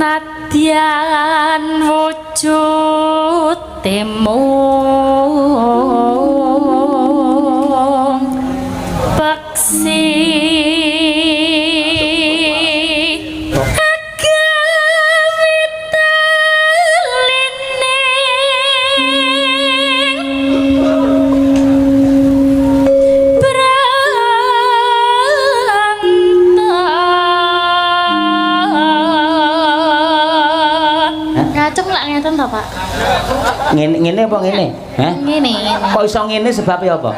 Nadyan wujud temu peksi Pak. Ngene apa ngene? Hah? Ngene. Kok iso ngene sebabnya apa?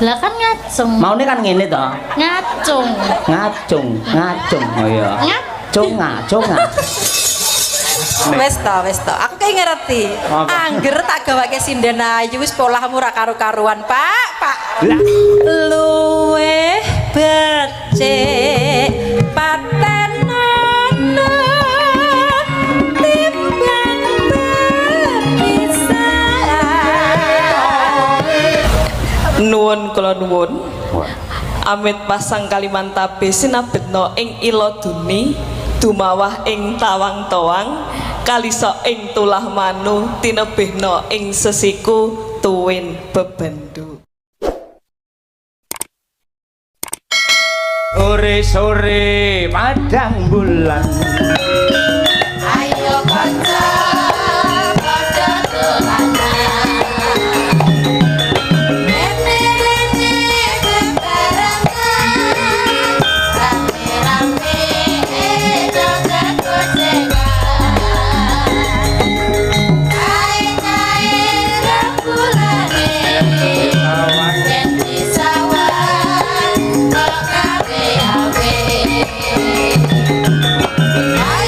Lah kan ngacung. Maune kan ngene to? Ngacung. Ngacung. Oh iya. Ngacung. Wes to. Aku kayak ngerti. Angger tak gawake sinden ayu wis polahmu ra karo-karuan, Pak. Luweh becik patenana timbang berpisah. Nuwun kula nuwun. Amit pasang Kalimantabe sinabetna ing Iloduni dumawah ing tawang-tawang kalisa ing tulah manu tinebihna ing sesiku tuwin bebendu. Sore-sore padang bulan Ayo kanca padha dolanan Ayo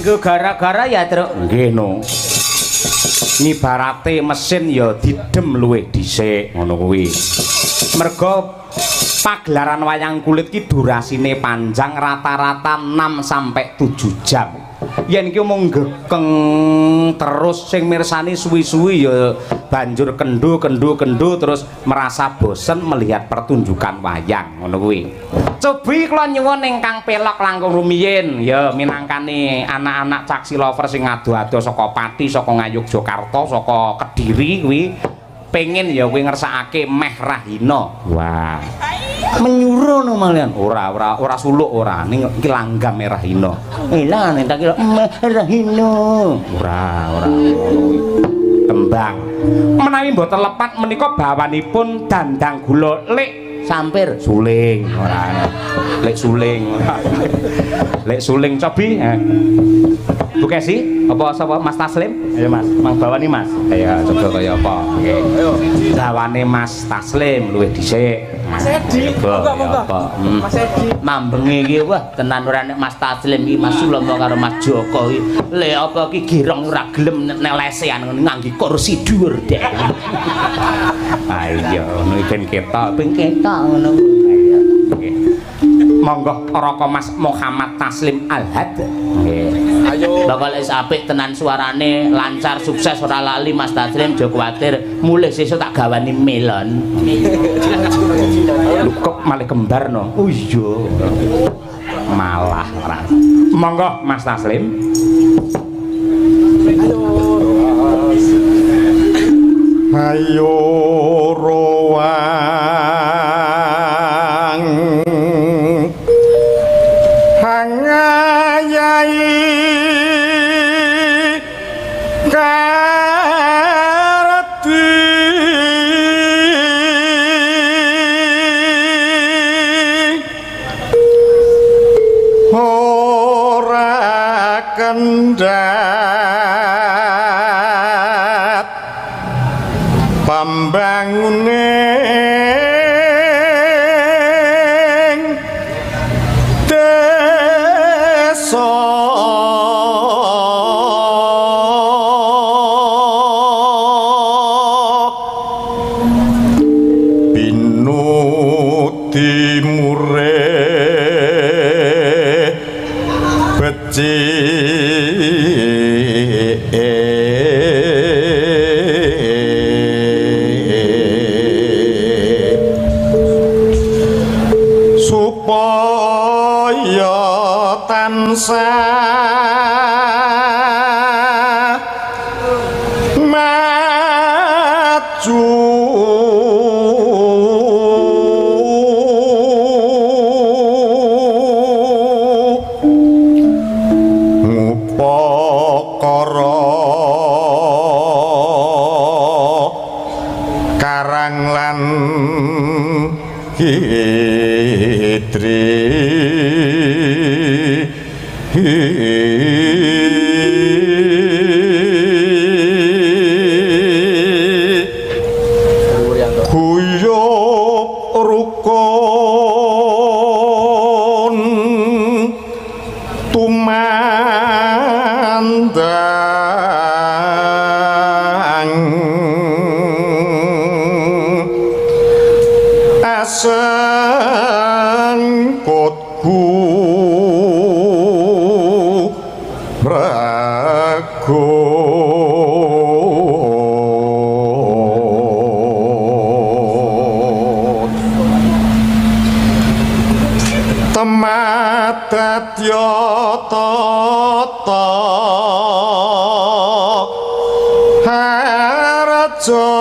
nganggo gara-gara ya Truk nggih no ngibarate mesin ya didem luwih dhisik ngono kuwi mergo pagelaran wayang kulit ki durasine panjang rata-rata 6 sampai 7 jam yen iki mung gekeng terus sing mirsani suwi-suwi ya banjur kendo terus merasa bosen melihat pertunjukan wayang ngono kuwi. Cobi kula nyuwun ingkang pelok langkung rumiyin ya minangkane anak-anak caksi lover sing ado-ado saka Pati, saka Ngayogyakarta, saka Kediri kuwi pengen ya kuwi ngersakake meh Rahina. Wah. Menyuruh no malian ora suluk ora ning iki langgam Rahina. Lah nek tak kira meh Rahina. Ora kembang. Menawi mboten lepat menika bawanipun dandang gula lek sampir suling ora lek suling lek suling cobi Bu Kesi apa sapa Mas Taslim ayo Mas mang bawani Mas kaya coba kaya apa nggih ayo bawane Mas Taslim luwih dhisik Mas Edi monggo Mas Edi mambenge iki wah tenan ora nek Mas Taslim iki Mas Sulama karo Mas Joko iki le apa iki girong ora gelem nek lesean nganggo kursi dhuwur dek ayo ngono ben ketok ngono nggih monggo Raka Mas Muhammad Taslim Alhad nggih ayo bakal wis apik tenan suarane lancar sukses ora lali Mas Taslim aja kuwatir mulih sesuk tak gawani melon lho kok malih kembar no oh iya malah ora monggo Mas Taslim ayo roang hangayai karati ora kendhat pambanguning desa pinuti mure supaya tansah maju ngupakara karang lan hitri guyub rukun tumandang asengkutku ragut temadadya tata haraja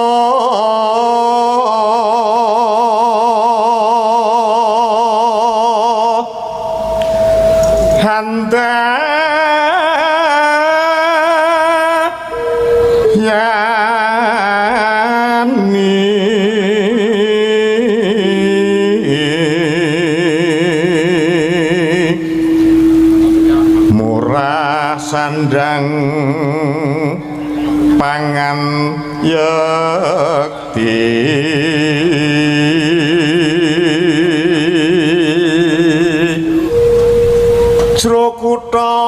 yani murah sandang pangan yakti jero kutha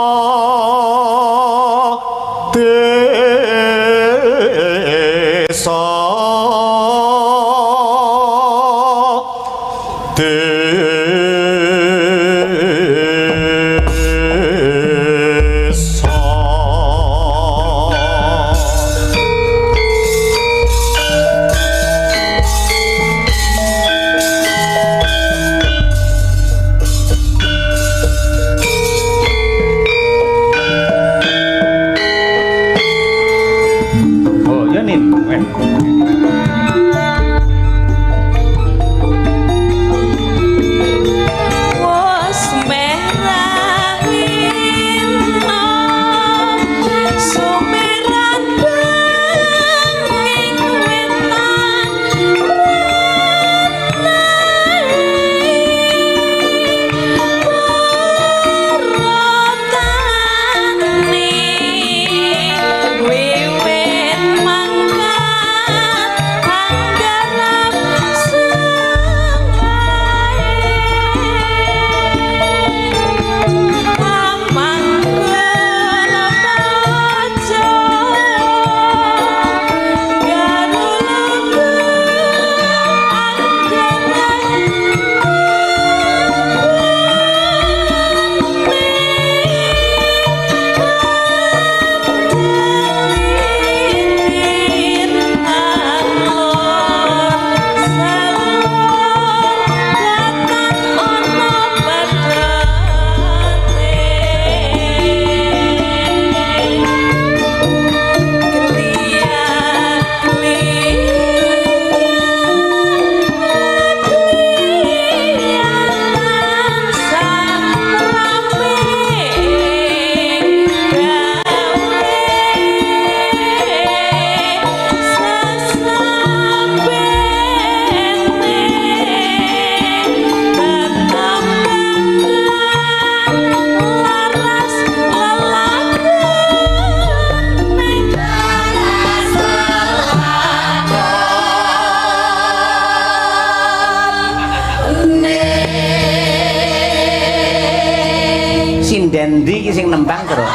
sinden ndi iki sing nembang terus.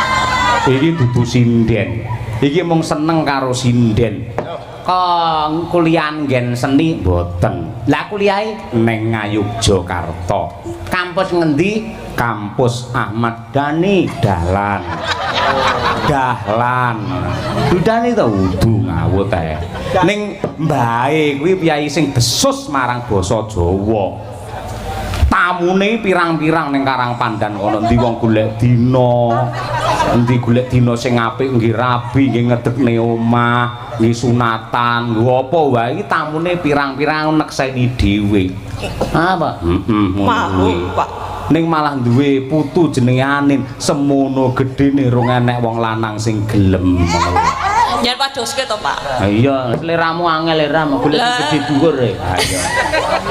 Iki dudu sinden. Iki mung seneng karo sinden. Kok kuliah nggen seni mboten. Lah kuliahe ning Ngayogyakarta. Kampus ngendi? Kampus Ahmad Dhani Dahlan. Dahlan. Dudane to udu ngawut ae. Ning mbae kuwi piyai sing desus marang basa Jawa. Tamune pirang-pirang ning Karangpandan kono ndi wong golek dina. Endi golek dina sing apik nggih rabi nggih ngedekne omah, nggih sunatan, nggo apa wae iki tamune pirang-pirang nekseni dhewe. Apa? Mau, Pak. Ning malah duwe putu jenenge Anin, semono gedene rong enek wong lanang sing gelem ngono. Yen padoske to, Pak. Ha iya, seleramu angel leramu golek gedhe dhuwur e. Ha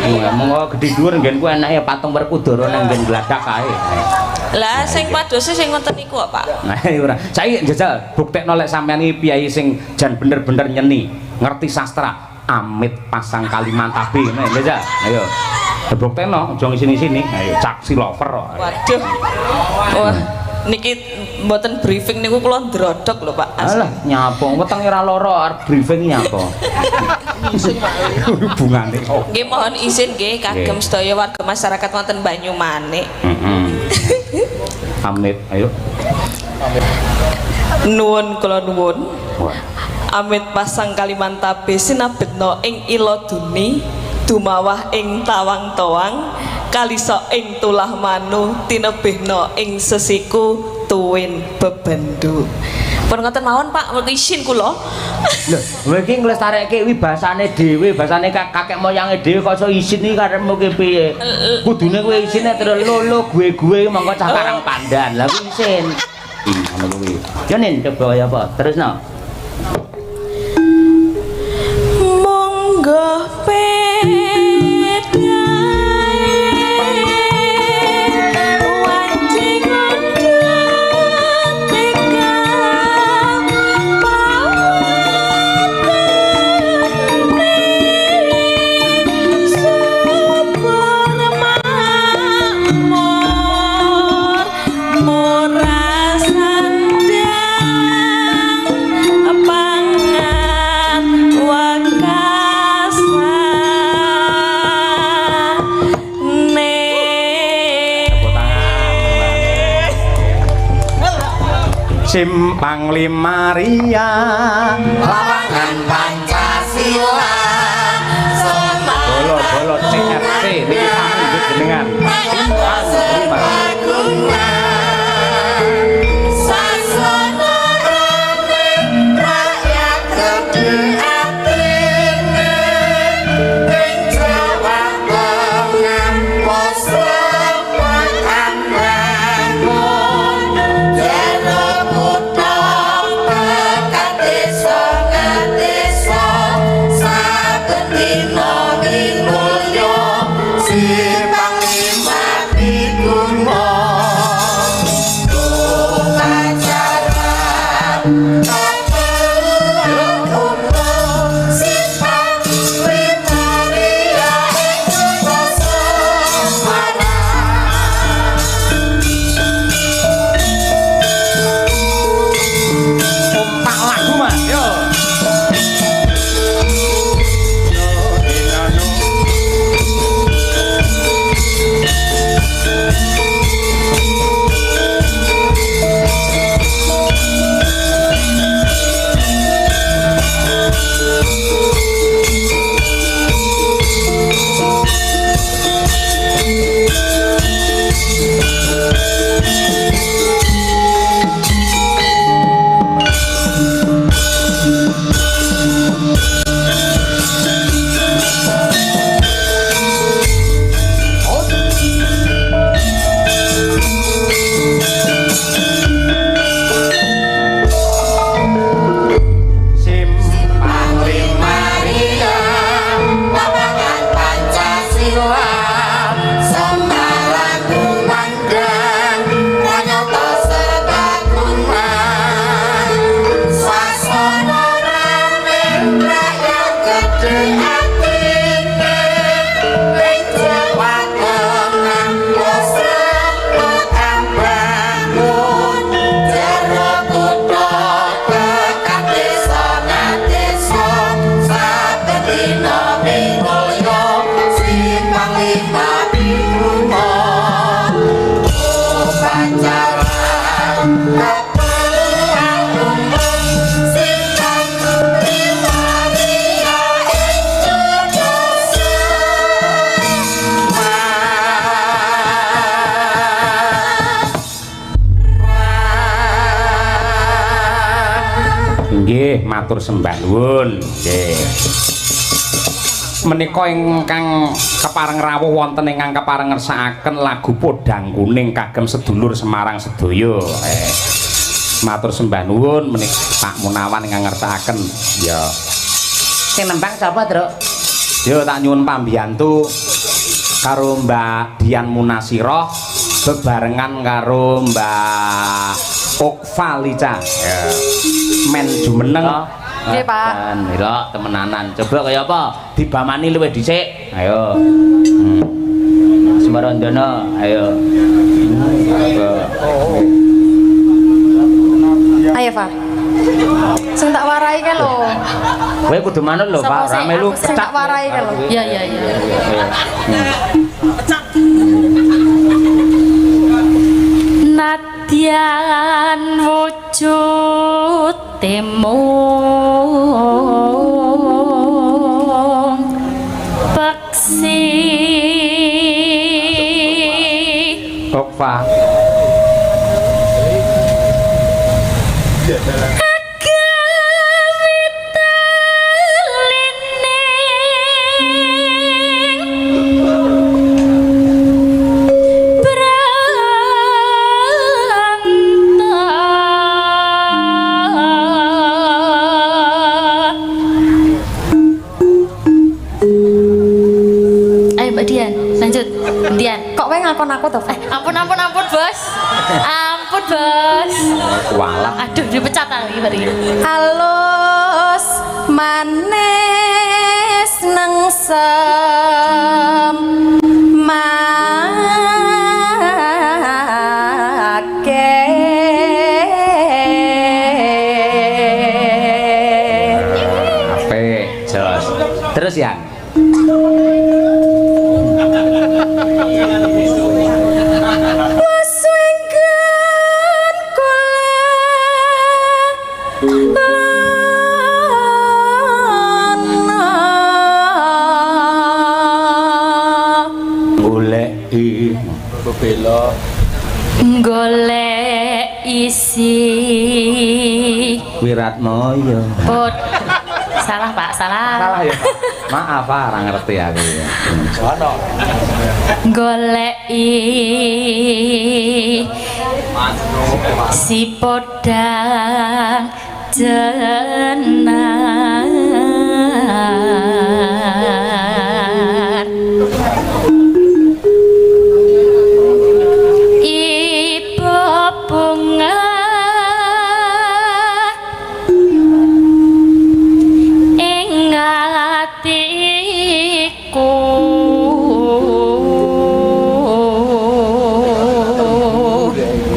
iya. Monggo gedhe dhuwur nggenku enake patung Werkudara nang nggen gladak kae. Lah sing padose sing ngoten niku kok, Pak. Nah, ora. Saiki njajal buktekno lek sampeyan iki piyai sing jan bener-bener nyeni, ngerti sastra. Amit pasang Kalimantabe ngene njajal. Ayo. Buktekno aja ngisini-sini. Ayo cak silover kok. Waduh. Wah, niki mboten briefing niku kula ndrodok lho, Pak. Alah, nyapa wetenge ora lara arep briefing nyapa. Hubungane kok. Nggih mohon izin nggih kagem sedaya warga masyarakat wonten Banyumanik. Amit, ayo. Nuwun kula nuwun. Wah. Amit pasang Kalimantabe sinabetna ing Iladuni dumawah ing Tawang Toang kalisa ing Tulah Manu tinebihna ing Sesiku Tuwin Bebendu. Pun ngoten mawon Pak, izin kula. Lho, kowe iki nglestarekke kuwi basane dhewe, basane kakek moyange dhewe kok iso izin iki karepmu ki piye? Kudune kowe izine terus lo gue monggo cah Karangpandan. Lah kuwi izin. Ngono kuwi. Ya nen coba ya apa? Terusno. Monggo Simpang Lima Ria Lawangan Pancasila Bolo CFC niki sampun jenengan Simpang Lima Sasana rame rakyat gede atine ing Jawa Tengah poso makan bangun jero kutha tekan desa ngadesa saben dina minulya Simpang Lima piguno Nggih, matur sembah nuwun. Nggih. Menika ingkang kepareng rawuh wonten ingkang kepareng ngersakaken lagu Podang Kuning kagem sedulur Semarang sedaya. Matur sembah nuwun menika Pak Munawan ingkang ngersakaken. Ya. Sing nembang sapa, Truk? Yo tak nyuwun pambiyantu karo Mbak Dian Munasirah bebarengan karo Mbak Okvalica. Ya. Men jumeneng. Nggih, Pak. Nira temenanan. Coba kaya apa? Dibamani luwih dhisik. Ayo. Semarandana, ayo. Ayo, Pak. Sing tak warai ke lho. Kowe kudu manut lho, Pak. Ora melu sing tak warai ke lho. Iya iya iya. Nadyan wujud temu peksi Okva. ngakon aku toh. Ampun bos. Ampun bos. Walah. Aduh dipecat lagi bari. Halus manis nengsem make. Apik, jos. Terus ya. Golek isi Wiratmaya. Pot. Salah Pak, salah. Salah ya Pak. Maaf Pak, ora ngerti aku ya. Ono. Golek si podang jenar.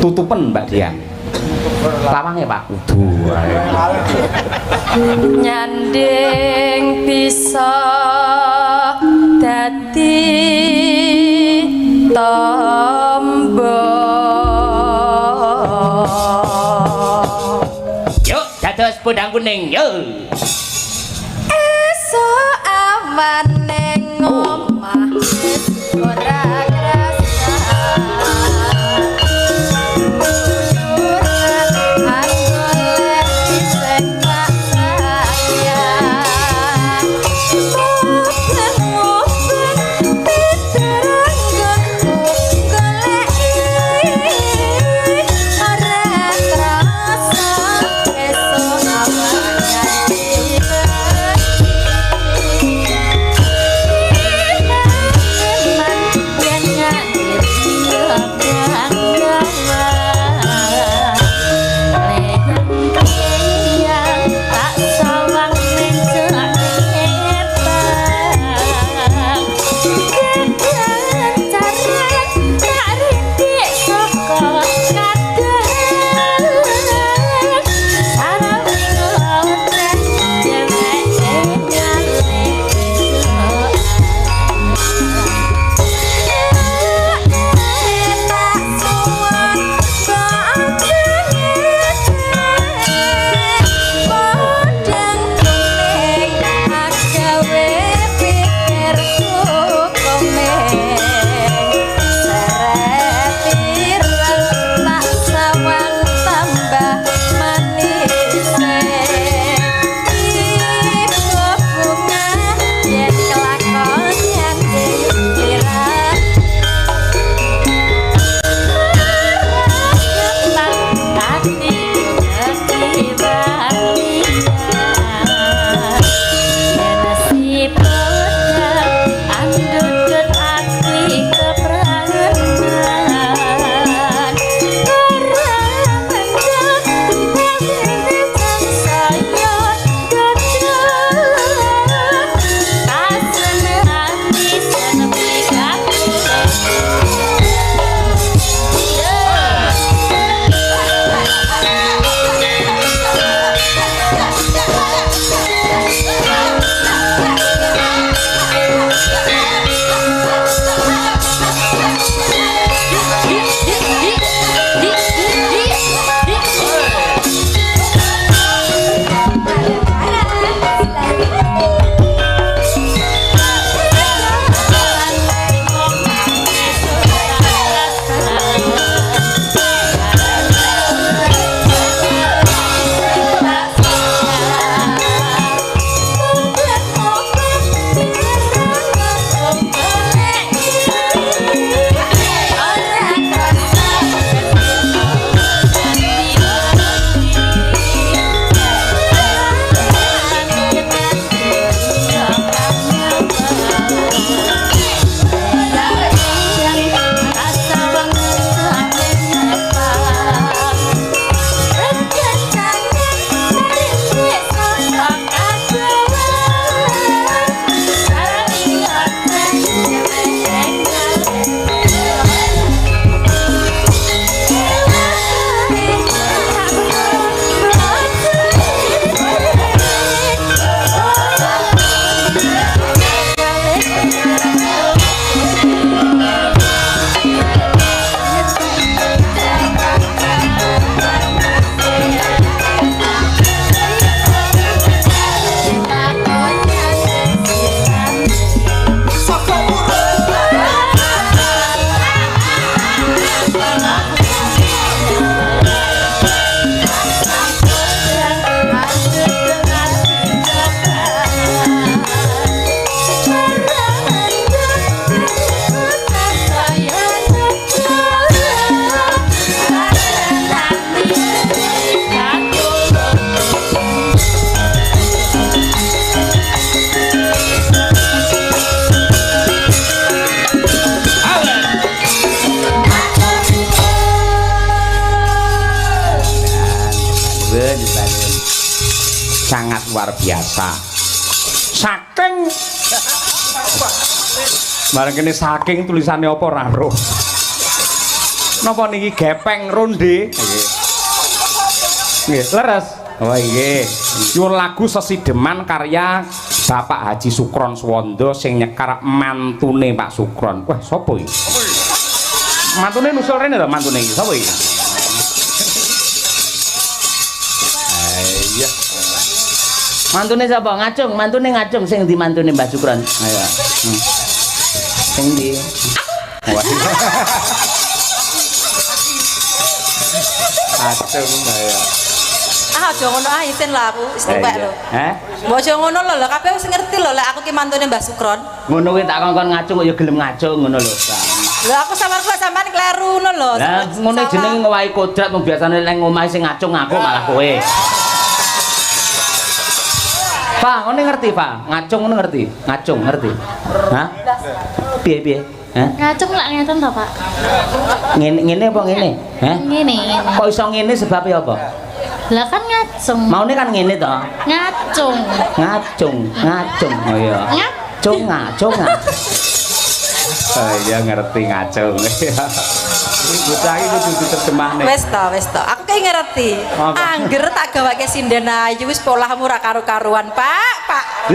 Tutupen Mbak Dian. Lawange Pak kudu. Nyanding bisa dadi tombo. Yuk dados podang kuning yuk. Esuk awan ning omah wis ora krasa. Yen nyuwun. Sangat luar biasa. Saking bareng kene saking tulisannya apa ora roh. Napa niki gepeng ronde? Nggih, leres. Oh nggih. Nyuwun lagu Sesideman karya Bapak Haji Sukron Suwondo sing nyekar mantune Pak Sukron. Wah, sapa iki? Mantune nusul rene lho mantune iki. Sapa iki? Iya. Mantune sapa? Ngacung, mantune ngacung sing ndi mantune Mbah Sukron. Ayo. Sing ndi? Acung ya. Aja ngono ae isin lah aku, wis tuwek lho. Heh? Mbok aja ngono lho, kabeh wis ngerti lho lek aku ki mantune Mbah Sukron. Ngono kuwi tak kongkon ngacung kok ya gelem ngacung ngono lho. Lho aku samarku sampean kleru ngono lho. Lah ngono jenenge ngowahi kodrat mung biasane nek ngomahe sing ngacung aku malah kowe. Pak, ngono ngerti, Pak? Ngacung ngono ngerti? Ngacung ngerti? Hah? Piye? Hah? Ngacung lak ngeten to, Pak? Ngene apa ngene? Hah? Ngene. Kok iso ngene sebabnya apa? Lah kan ngacung. Maune kan ngene to. Ngacung. Ngacung. Oh iya. Ngacung. Oh iya ngerti ngacung. Bocah iki kudu diterjemahne. Wis to. Aku ki ngerti. Angger tak gawake sinden ayu wis polahmu ra karo-karuan, Pak.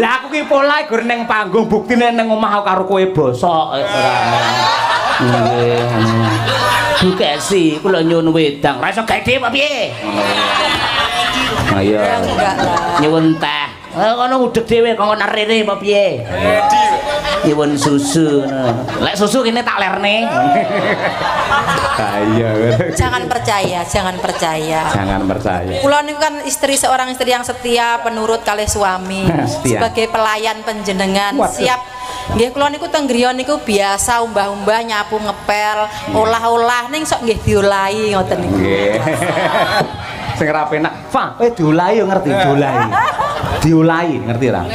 Lah aku ki pola gur ning panggung buktine ning omah karo kowe bosok ora. Nggih. Bukesi kula nyuwun wedang. Ra iso gawe dhewe apa piye? Ayo. Enggak lah. Nyuwun teh. Kono udeg dhewe kok rere apa piye? Nyuwun susu ngono. Lek susu kene tak lerne. Ayo. Jangan percaya. Jangan percaya. Kula niku kan seorang istri yang setia, penurut kali suami. Setia. Sebagai pelayan panjenengan, Waduh. siap. Nggih kula niku teng griya niku biasa umbah-umbah nyapu ngepel, olah-olah ning sok nggih diolahi ngoten niku. Nggih. Sing ra penak, Fa, kowe diolahi yo ngerti diolahi. Diolahi, ngerti ra?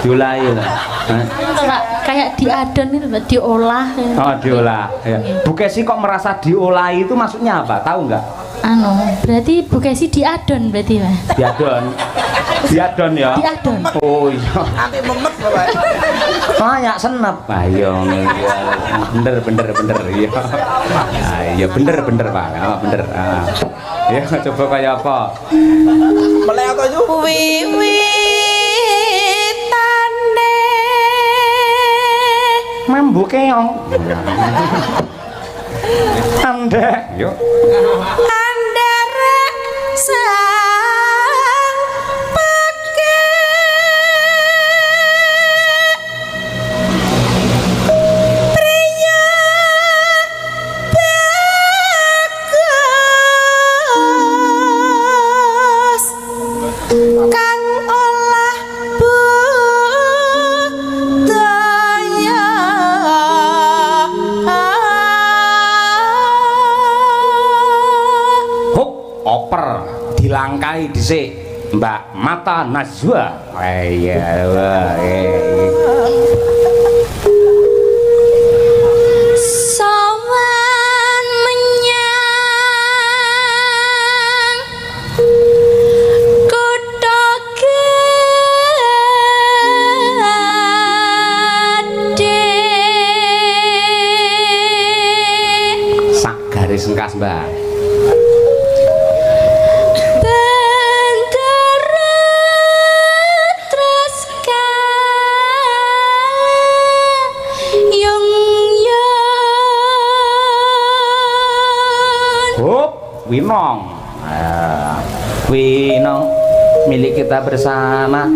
Diolahi lho. Hah? Itu Pak, kayak diadon itu Pak, diolah. Oh, diolah. Ya. Bu Kesi kok merasa diolahi itu maksudnya apa? Tahu nggak? Berarti Bu Kesi diadon berarti, Pak. Diadon ya? Diadon. Oh iya. Nanti memet Bapak. Kayak senep. Ayo bener iya. Ayo bener Pak. Ah, bener. Ah. Ya coba kayak apa? Melek apa itu? Wiwitane Mambu keong. Ande, yuk. andara sang pake priya bagus kang olah budaya. Hop, oper dilangkai dhisik Mbak Mata Najwa. Iya. Sowan menyang kutha gedhe. Sak garis engkas, Mbak. Bendera terus kayung-yung. Hop, Winong. Winong milik kita bersama.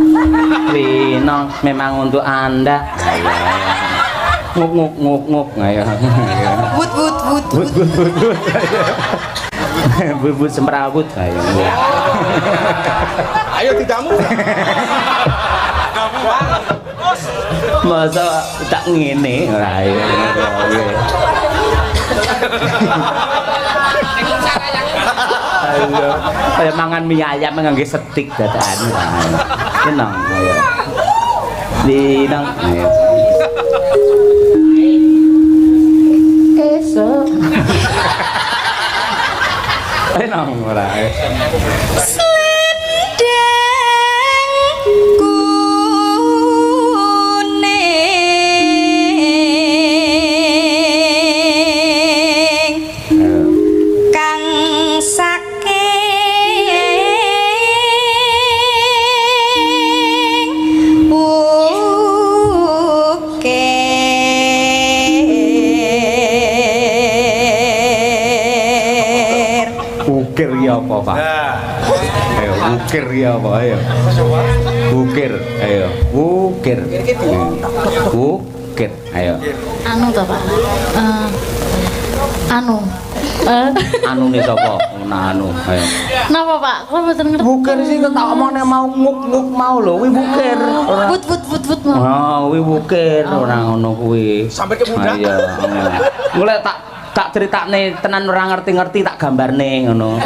Winong memang untuk Anda. Nguk. Ayo. Wut. Bubut semrawut. Ayo. Ayo didamu. Masa tak ngene. Ayo. Ayo. Kayak mangan mie ayam ngangge setik dadakan. Tenang ayo. Dinang. Ayo. Esok. Nang ora. Ukir ya apa, Pak? Ayo, ukir ya apa? Ayo. Ukir, ayo. Ukir. Ukir, ayo. Anu to, Pak. Anu. Anu nih sapa? Anu, ayo. Napa, Pak? Kok mboten ngerti. Bukir sih tak omongnya mau nguk-nguk mau lho, kuwi bukir. But mau. Oh, kuwi bukir ora ngono kuwi. Sampai ke muda. Iya. Mulai tak critakne tenan ora ngerti-ngerti tak gambarne ngono.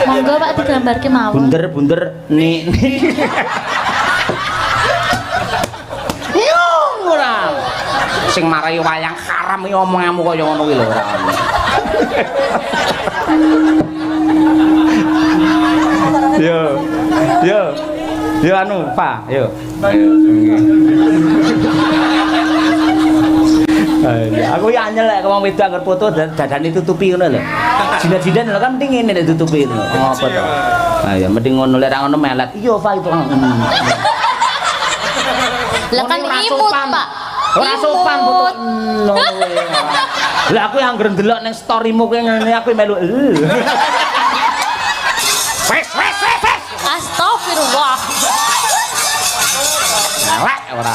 Monggo Pak digambarke mawon. Bunder ni. Yo ora. Sing marai wayang haram iki omonganmu kaya ngono kuwi lho ora. Yo anu, Pak, yo. Ayo. Aku ya anyel lek wong wedok anggar foto dadane tutupi ngono lho. Jidat-jidat lho kan penting ngene ditutupi lho. Ngopo to? Ha ya mending ngono lek ra ngono melet. Iya, Pak itu. Lah kan imut, Pak. Ora sopan foto. Lah aku yang anggere ndelok ning storymu kowe ngene aku melu. Wes. Astagfirullah. Elek ora.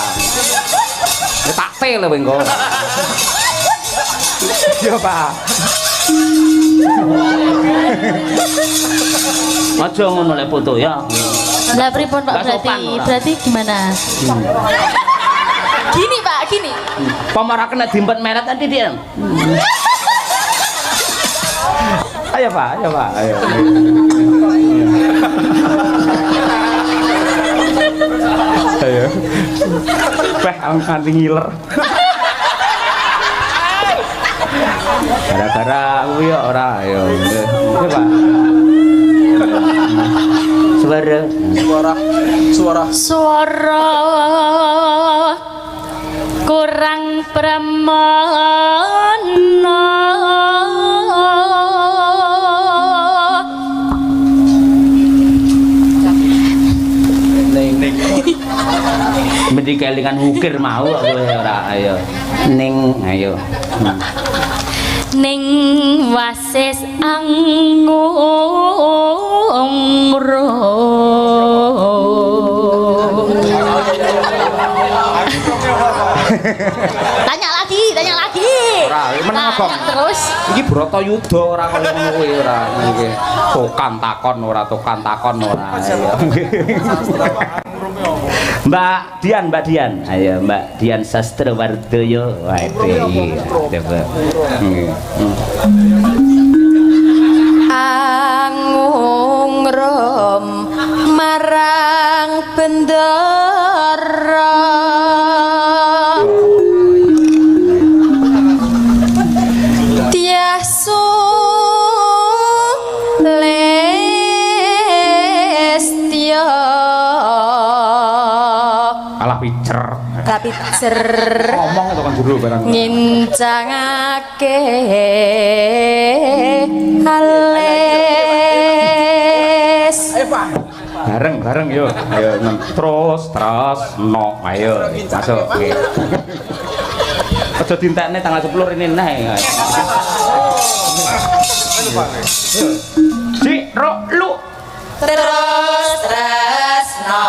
Tak tel kowe engko. Yo, Pak. Aja ngono lek foto ya. Lah pripun Pak berarti gimana? Gini Pak, gini. Pamara kena dimpet meret tadi dia. Ayo Pak, ayo. Ayo. Peh nganti ngiler. Gara-gara kuwi ya ora ayo. Iya Pak. Suara kurang pramana. Mesti kelingan ukir mau aku ora ayo. Ning ayo. Ning wasis angungro. Tanya lagi. Ora, meneng kok. Terus Iki Bratayuda ora kaya ngono kuwi ora iki. Tokan takon ora. Mbak Dian. Ayo Mbak Dian Sastrawardaya. Waduh. Angungrum marang bendera tiasu lestya Alah picer. kapicer Ngomong to kan jero barang. ngincangake ales Bareng yo. Ayo terus no. Ayo masuk. Nggih. Aja dintekne tanggal 10 ini nah. Cik, ro, lu. terus no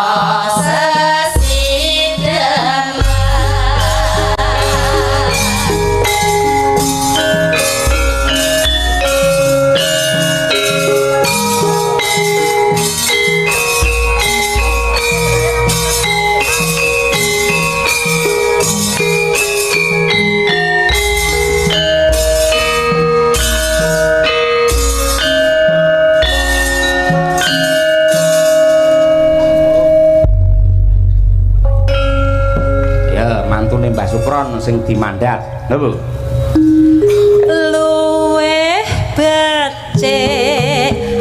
sesidem Mbah Sukron sing dimandat lho Bu. luweh becik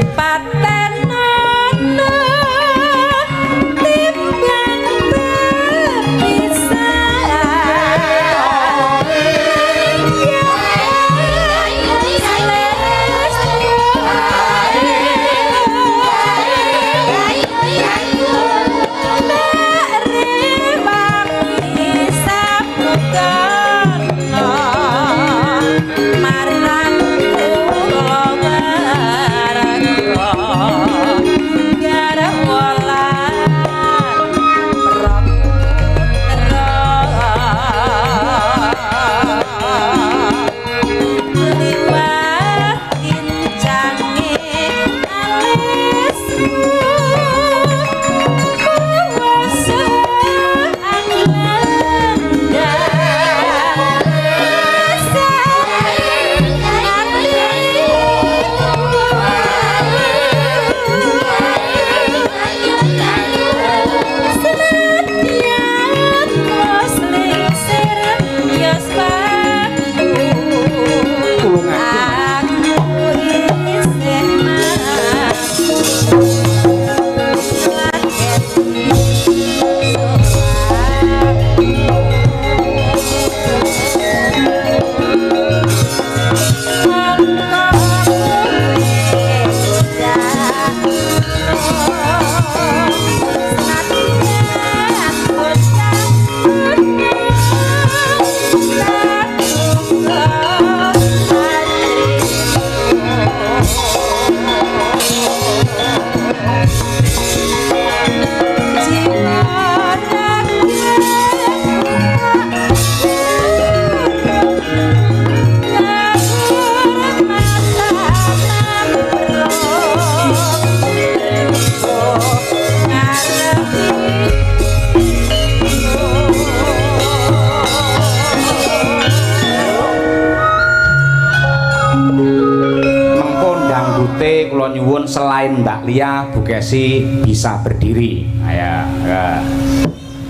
kula nyuwun selain Mbak Lia, Bu Kesi bisa berdiri. Ayo, ya.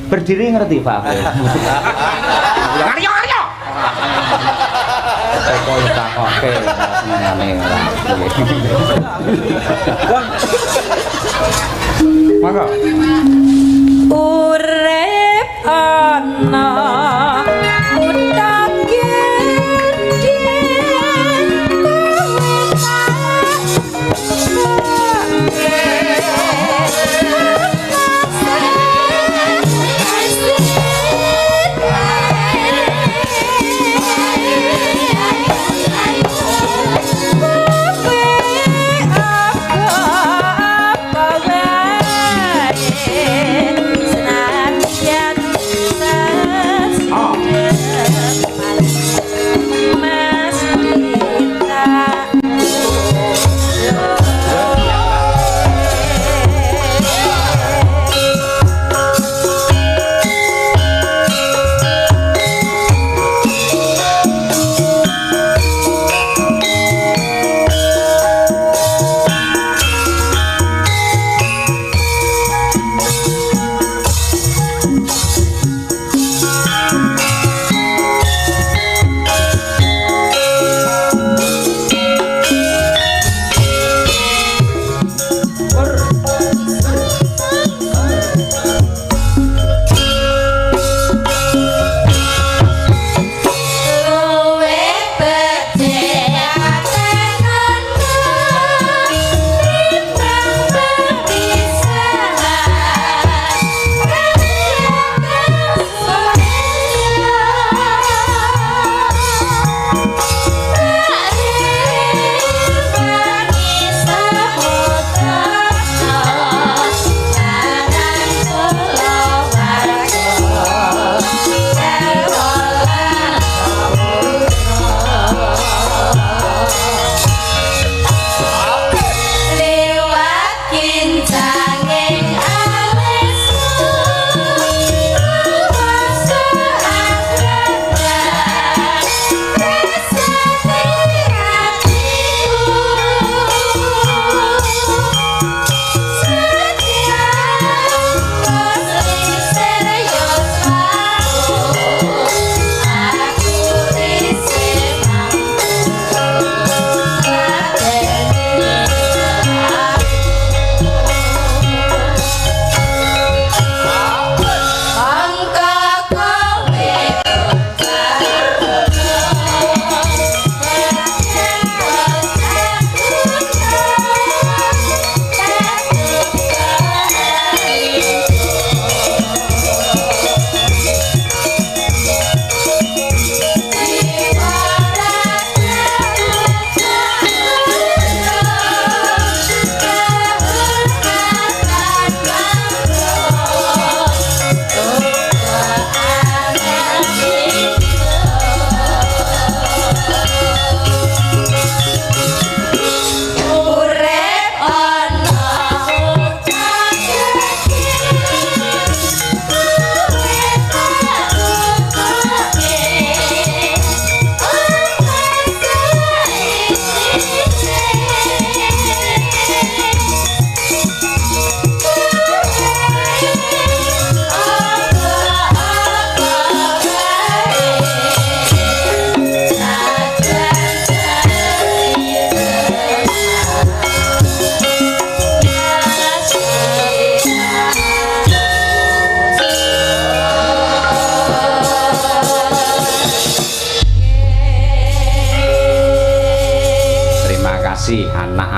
Berdiri ngerti Pak? Ngaryo ngaryo. Kok ditakokke ngene ora. Monggo. Urip ana utak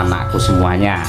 anak-anakku semuanya.